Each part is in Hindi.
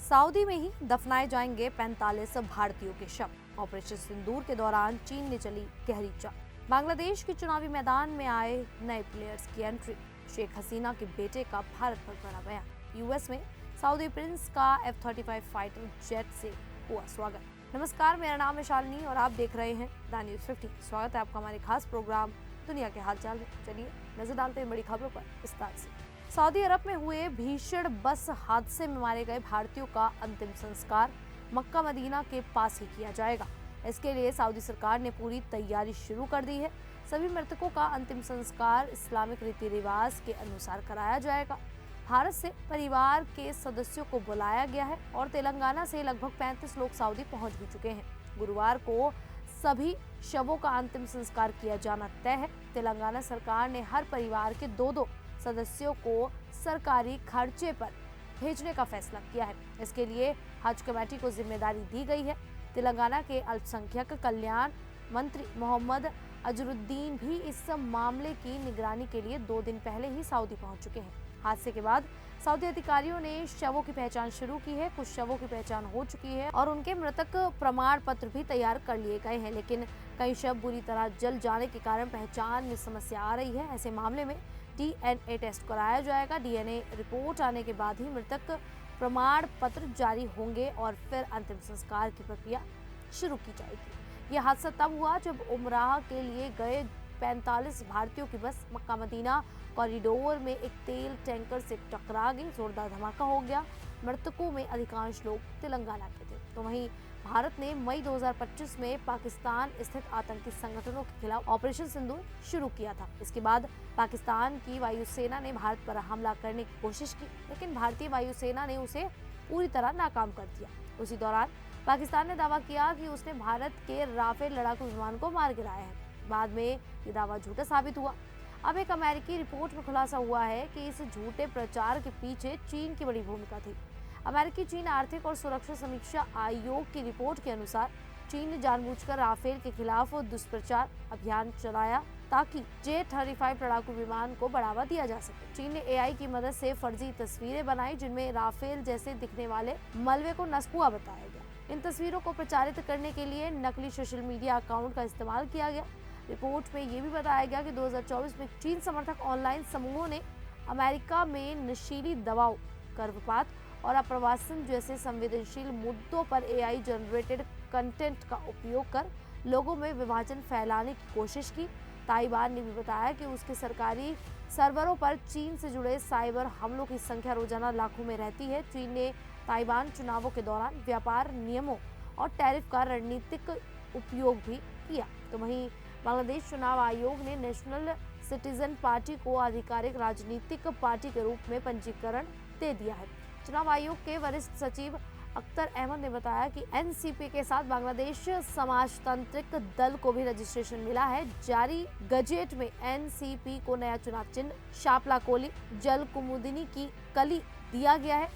सऊदी में ही दफनाए जाएंगे 45 भारतीयों के शव। ऑपरेशन सिंदूर के दौरान चीन ने चली गहरी चाल। बांग्लादेश के चुनावी मैदान में आए नए प्लेयर्स की एंट्री। शेख हसीना के बेटे का भारत पर बड़ा बयान। यूएस में सऊदी प्रिंस का F-35 फाइटर जेट से हुआ स्वागत। नमस्कार, मेरा नाम है शालिनी और आप देख रहे हैं द न्यूज 15। स्वागत है आपका हमारे खास प्रोग्राम दुनिया के हालचाल में। चलिए नजर डालते हैं बड़ी खबरों पर विस्तार से। सऊदी अरब में हुए भीषण बस हादसे में मारे गए भारतीयों का अंतिम संस्कार मक्का मदीना के पास ही किया जाएगा। इसके लिए सऊदी सरकार ने पूरी तैयारी शुरू कर दी है। सभी मृतकों का अंतिम संस्कार इस्लामिक रीति रिवाज के अनुसार कराया जाएगा। भारत से परिवार के सदस्यों को बुलाया गया है और तेलंगाना से लगभग 35 लोग सऊदी पहुंच भी चुके हैं। गुरुवार को सभी शवों का अंतिम संस्कार किया जाना तय है। तेलंगाना सरकार ने हर परिवार के दो सदस्यों को सरकारी खर्चे पर भेजने का फैसला किया है। इसके लिए हज कमेटी को जिम्मेदारी दी गई है। तेलंगाना के अल्पसंख्यक कल्याण मंत्री मोहम्मद अजरुद्दीन भी इस मामले की निगरानी के लिए 2 दिन पहले ही सऊदी पहुंच चुके हैं। हादसे के बाद सऊदी अधिकारियों ने शवों की पहचान शुरू की है। कुछ शवों की पहचान हो चुकी है और उनके मृतक प्रमाण पत्र भी तैयार कर लिए गए हैं, लेकिन कई शव बुरी तरह जल जाने के कारण पहचान में समस्या आ रही है। ऐसे मामले में DNA टेस्ट कराया जाएगा। DNA रिपोर्ट आने के बाद ही मृतक प्रमाण पत्र जारी होंगे और फिर अंतिम संस्कार की प्रक्रिया शुरू की जाएगी। यह हादसा तब हुआ जब उमराह के लिए गए 45 भारतीयों की बस मक्का मदीना कॉरिडोर में एक तेल टैंकर से टकरा गई। जोरदार धमाका हो गया। मृतकों में अधिकांश लोग तेलंगाना के थे। तो वहीं भारत ने मई 2025 में पाकिस्तान स्थित आतंकी संगठनों के खिलाफ ऑपरेशन सिंदूर शुरू किया था। इसके बाद पाकिस्तान की वायुसेना ने भारत पर हमला करने की कोशिश की, लेकिन भारतीय वायुसेना ने उसे पूरी तरह नाकाम कर दिया। उसी दौरान पाकिस्तान ने दावा किया कि उसने भारत के राफेल लड़ाकू विमान को मार गिराया है। बाद में ये दावा झूठा साबित हुआ। अब एक अमेरिकी रिपोर्ट में खुलासा हुआ है कि इस झूठे प्रचार के पीछे चीन की बड़ी भूमिका थी। अमेरिकी चीन आर्थिक और सुरक्षा समीक्षा आयोग की रिपोर्ट के अनुसार चीन ने जानबूझकर राफेल के खिलाफ दुष्प्रचार अभियान चलाया ताकि J-35 लड़ाकू विमान को बढ़ावा दिया जा सके। चीन ने AI की मदद से फर्जी तस्वीरें बनाई जिनमें राफेल जैसे दिखने वाले मलबे को नस्कुआ बताया गया। इन तस्वीरों को प्रचारित करने के लिए नकली सोशल मीडिया अकाउंट का इस्तेमाल किया गया। रिपोर्ट में ये भी बताया गया कि 2024 में चीन समर्थक ऑनलाइन समूहों ने अमेरिका में नशीली दवाओं, गर्भपात और आप्रवासन जैसे संवेदनशील मुद्दों पर AI जनरेटेड कंटेंट का उपयोग कर लोगों में विभाजन फैलाने की कोशिश की। ताइवान ने भी बताया कि उसके सरकारी सर्वरों पर चीन से जुड़े साइबर हमलों की संख्या रोजाना लाखों में रहती है। चीन ने ताइवान चुनावों के दौरान व्यापार नियमों और टैरिफ का रणनीतिक उपयोग भी किया। तो वहीं बांग्लादेश चुनाव आयोग ने नेशनल सिटीजन पार्टी को आधिकारिक राजनीतिक पार्टी के रूप में पंजीकरण दे दिया है। चुनाव आयोग के वरिष्ठ सचिव अख्तर अहमद ने बताया कि NCP के साथ बांग्लादेश समाजतांत्रिक दल को भी रजिस्ट्रेशन मिला है। जारी गजेट में NCP को नया चुनाव चिन्ह शापला कोली जल कुमुदिनी की कली दिया गया है।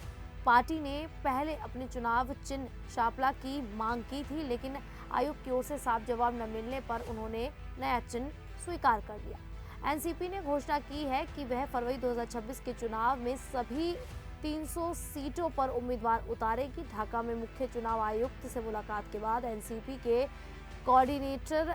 पार्टी ने पहले अपने चुनाव चिन्ह शापला की मांग की थी, लेकिन आयोग की ओर से साफ जवाब न मिलने पर उन्होंने नया चिन्ह स्वीकार कर लिया। NCP ने घोषणा की है कि वह फरवरी 2026 के चुनाव में सभी 300 सीटों पर उम्मीदवार उतारेगी। ढाका में मुख्य चुनाव आयुक्त से मुलाकात के बाद NCP के कोऑर्डिनेटर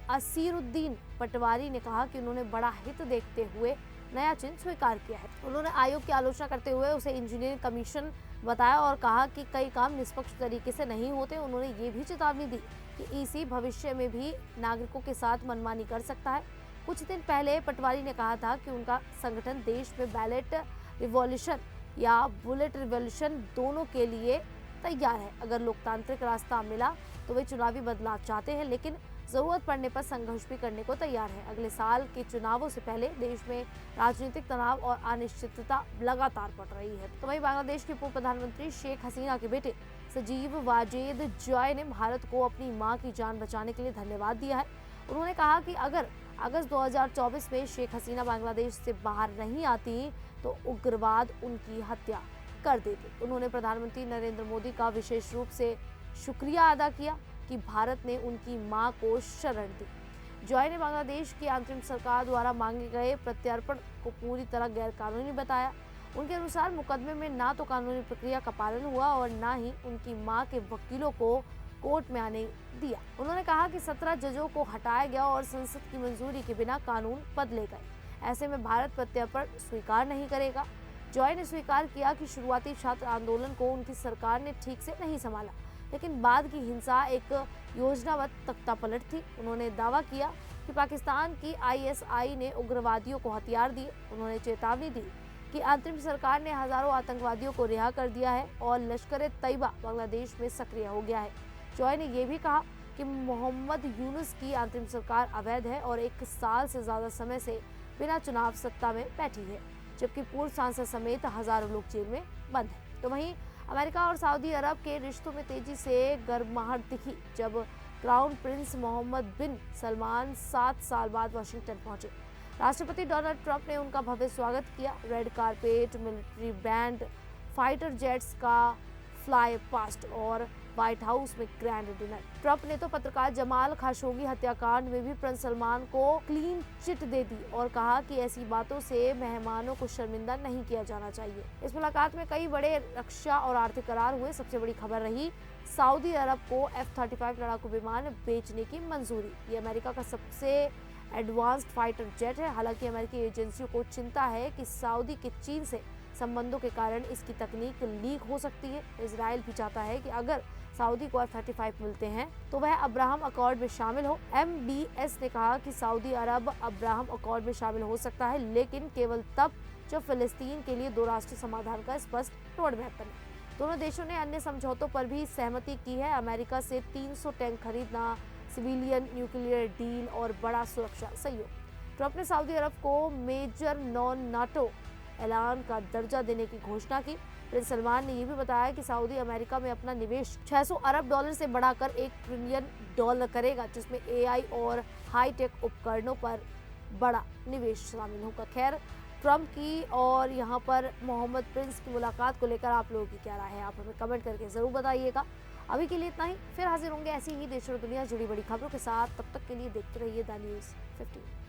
असीरुद्दीन पटवारी ने कहा कि उन्होंने बड़ा हित देखते हुए नया चिन्ह स्वीकार किया है। उन्होंने आयोग की आलोचना करते हुए उसे इंजीनियरिंग कमीशन बताया और कहा कि कई काम निष्पक्ष तरीके से नहीं होते। उन्होंने ये भी चेतावनी दी कि EC भविष्य में भी नागरिकों के साथ मनमानी कर सकता है। कुछ दिन पहले पटवारी ने कहा था कि उनका संगठन देश में बैलेट रिवॉल्यूशन या बुलेट रिवॉल्यूशन दोनों के लिए तैयार है। अगर लोकतांत्रिक रास्ता मिला तो वे चुनावी बदलाव चाहते हैं, लेकिन जरूरत पड़ने पर संघर्ष भी करने को तैयार है। अगले साल के चुनावों से पहले देश में राजनीतिक तनाव और अनिश्चितता लगातार बढ़ रही है। तो वहीं बांग्लादेश के पूर्व प्रधानमंत्री शेख हसीना के बेटे सजीव वाजेद जॉय ने भारत को अपनी मां की जान बचाने के लिए धन्यवाद दिया है। उन्होंने कहा कि अगर अगस्त 2024 में शेख हसीना बांग्लादेश से बाहर नहीं आती तो उग्रवाद उनकी हत्या कर देते। उन्होंने प्रधानमंत्री नरेंद्र मोदी का विशेष रूप से शुक्रिया अदा किया कि भारत ने उनकी मां को शरण दी। जॉय ने बांग्लादेश की अंतरिम सरकार द्वारा मांगे गए प्रत्यर्पण को पूरी तरह गैरकानूनी बताया। उनके अनुसार मुकदमे में ना तो कानूनी प्रक्रिया का पालन हुआ और ना ही उनकी मां के वकीलों को कोर्ट में आने दिया। उन्होंने कहा कि 17 जजों को हटाया गया और संसद की मंजूरी के बिना कानून बदले गए। ऐसे में भारत प्रत्यर्पण स्वीकार नहीं करेगा। जॉय ने स्वीकार किया कि शुरुआती छात्र आंदोलन को उनकी सरकार ने ठीक से नहीं संभाला, लेकिन बाद की हिंसा एक योजनाबद्ध तख्तापलट थी। उन्होंने दावा किया कि पाकिस्तान की आईएसआई ने उग्रवादियों को हथियार दिए। उन्होंने चेतावनी दी कि अंतरिम सरकार ने हजारों आतंकवादियों को रिहा कर दिया है और लश्कर-ए-तैयबा बांग्लादेश में सक्रिय हो गया है। जॉय ने यह भी कहा कि मोहम्मद यूनुस की अंतरिम सरकार अवैध है और 1 साल से ज्यादा समय से बिना चुनाव सत्ता में बैठी है, जबकि पूर्व सांसद समेत हजारों लोग जेल में बंद हैं। तो वहीं अमेरिका और सऊदी अरब के रिश्तों में तेजी से गर्माहट दिखी जब क्राउन प्रिंस मोहम्मद बिन सलमान 7 साल बाद वाशिंगटन पहुंचे। राष्ट्रपति डोनाल्ड ट्रंप ने उनका भव्य स्वागत किया। Red carpet, military band, fighter jets का फ्लाई पास्ट और व्हाइट हाउस में ग्रैंड डिनर। ट्रंप ने तो पत्रकार जमाल खाशोगी हत्याकांड में भी प्रिंस सलमान को क्लीन चिट दे दी और कहा कि ऐसी बातों से मेहमानों को शर्मिंदा नहीं किया जाना चाहिए। इस मुलाकात में कई बड़े रक्षा और आर्थिक करार हुए। सबसे बड़ी खबर रही सऊदी अरब को F-35 लड़ाकू विमान बेचने की मंजूरी। ये अमेरिका का सबसे एडवांस्ड फाइटर जेट है। हालांकि अमेरिकी एजेंसियों को चिंता है कि सऊदी के चीन से संबंधों के कारण इसकी तकनीक लीक हो सकती है। इजराइल भी चाहता है कि अगर सऊदी को F-35 मिलते हैं तो वह अब्राहम अकॉर्ड में शामिल हो। MBS ने कहा कि सऊदी अरब अब्राहम अकॉर्ड में शामिल हो सकता है, लेकिन केवल तब जब फिलिस्तीन के लिए 2 राष्ट्रीय समाधान का स्पष्ट रोड मैप बने। दोनों देशों ने अन्य समझौतों पर भी सहमति की है। अमेरिका से 300 टैंक खरीदना, सिविलियन न्यूक्लियर डील और बड़ा सुरक्षा सहयोग। ट्रंप ने सऊदी अरब को मेजर नॉन नाटो ऐलान का दर्जा देने की घोषणा की। प्रिंस सलमान ने यह भी बताया कि सऊदी अमेरिका में अपना निवेश $600 अरब से बढ़ाकर $1 ट्रिलियन करेगा, जिसमें AI और हाईटेक उपकरणों पर बड़ा निवेश शामिल होगा। खैर, ट्रंप की और यहाँ पर मोहम्मद प्रिंस की मुलाकात को लेकर आप लोगों की क्या राय है, आप हमें कमेंट करके जरूर बताइएगा। अभी के लिए इतना ही, फिर हाजिर होंगे ऐसी ही देश और दुनिया जुड़ी बड़ी खबरों के साथ। तब तक के लिए देखते रहिए द न्यूज़ 15।